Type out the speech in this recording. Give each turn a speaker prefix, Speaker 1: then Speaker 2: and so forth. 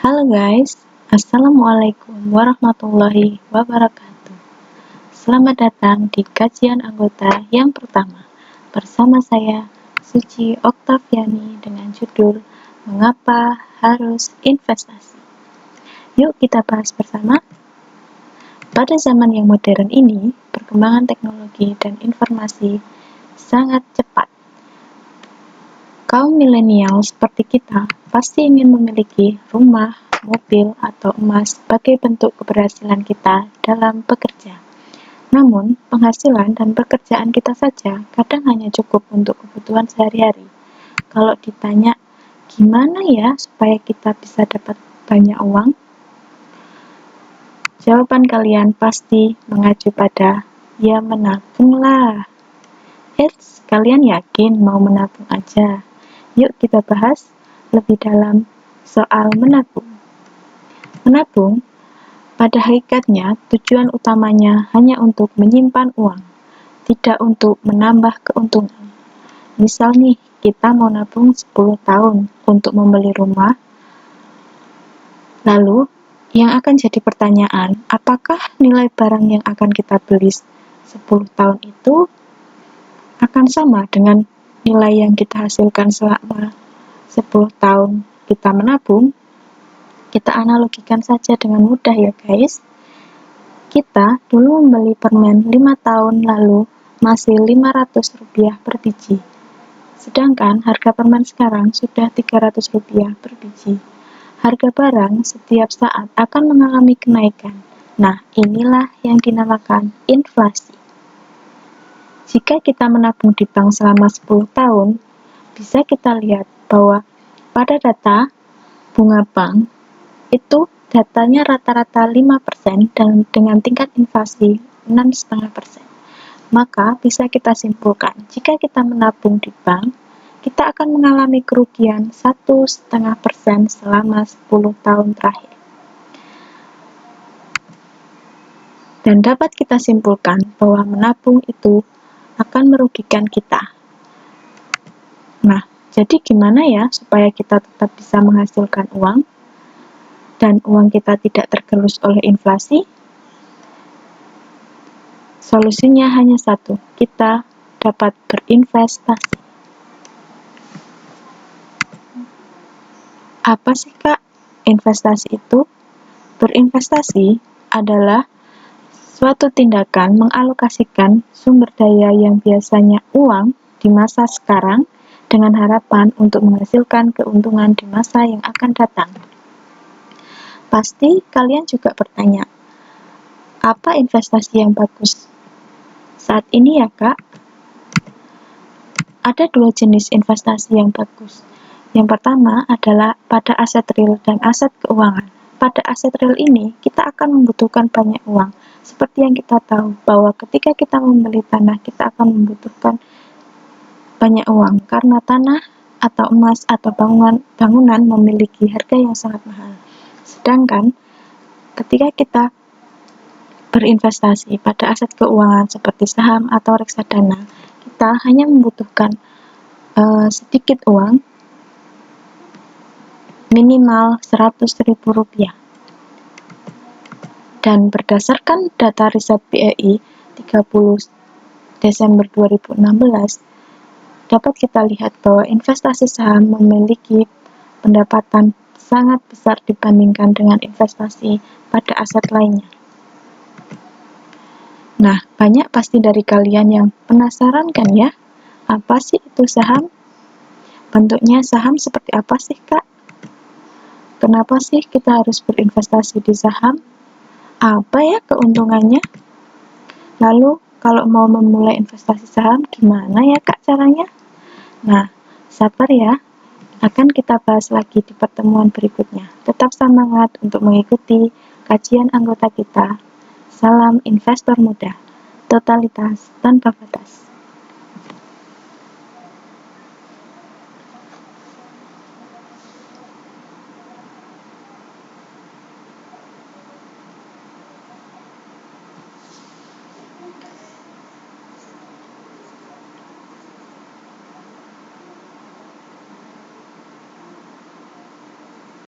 Speaker 1: Halo guys, Assalamualaikum warahmatullahi wabarakatuh. Selamat datang di kajian anggota yang pertama bersama saya, Suci Oktaviani, dengan judul Mengapa Harus Investasi. Yuk kita bahas bersama. Pada zaman yang modern ini, perkembangan teknologi dan informasi sangat cepat. Kaum milenial seperti kita pasti ingin memiliki rumah, mobil, atau emas sebagai bentuk keberhasilan kita dalam bekerja. Namun, penghasilan dan pekerjaan kita saja kadang hanya cukup untuk kebutuhan sehari-hari. Kalau ditanya, gimana ya supaya kita bisa dapat banyak uang? Jawaban kalian pasti mengacu pada, ya menabunglah. Kalian yakin mau menabung aja? Yuk kita bahas lebih dalam soal menabung. Menabung, pada hakikatnya tujuan utamanya hanya untuk menyimpan uang, tidak untuk menambah keuntungan. Misal nih, kita mau nabung 10 tahun untuk membeli rumah, lalu yang akan jadi pertanyaan, apakah nilai barang yang akan kita beli 10 tahun itu akan sama dengan nilai yang kita hasilkan selama 10 tahun kita menabung? Kita analogikan saja dengan mudah ya guys. Kita dulu membeli permen 5 tahun lalu masih Rp500 per biji. Sedangkan harga permen sekarang sudah Rp300 per biji. Harga barang setiap saat akan mengalami kenaikan. Nah, inilah yang dinamakan inflasi. Jika kita menabung di bank selama 10 tahun, bisa kita lihat bahwa pada data bunga bank itu datanya rata-rata 5% dan dengan tingkat inflasi 6,5%. Maka bisa kita simpulkan, jika kita menabung di bank, kita akan mengalami kerugian 1,5% selama 10 tahun terakhir. Dan dapat kita simpulkan bahwa menabung itu akan merugikan kita. Nah, jadi gimana ya supaya kita tetap bisa menghasilkan uang dan uang kita tidak tergerus oleh inflasi? Solusinya hanya satu, kita dapat berinvestasi. Apa sih Kak investasi itu? Berinvestasi adalah suatu tindakan mengalokasikan sumber daya yang biasanya uang di masa sekarang dengan harapan untuk menghasilkan keuntungan di masa yang akan datang. Pasti kalian juga bertanya, apa investasi yang bagus saat ini ya Kak? Ada dua jenis investasi yang bagus. Yang pertama adalah pada aset real dan aset keuangan. Pada aset real ini, kita akan membutuhkan banyak uang. Seperti yang kita tahu, bahwa ketika kita membeli tanah, kita akan membutuhkan banyak uang, karena tanah atau emas atau bangunan memiliki harga yang sangat mahal. Sedangkan, ketika kita berinvestasi pada aset keuangan seperti saham atau reksadana, kita hanya membutuhkan sedikit uang, minimal Rp100.000. Dan berdasarkan data riset BEI 30 Desember 2016, dapat kita lihat bahwa investasi saham memiliki pendapatan sangat besar dibandingkan dengan investasi pada aset lainnya. Nah, banyak pasti dari kalian yang penasaran kan ya, apa sih itu saham? Bentuknya saham seperti apa sih Kak? Kenapa sih kita harus berinvestasi di saham? Apa ya keuntungannya? Lalu, kalau mau memulai investasi saham, gimana ya Kak caranya? Nah, sabar ya, akan kita bahas lagi di pertemuan berikutnya. Tetap semangat untuk mengikuti kajian anggota kita. Salam investor muda, totalitas tanpa batas.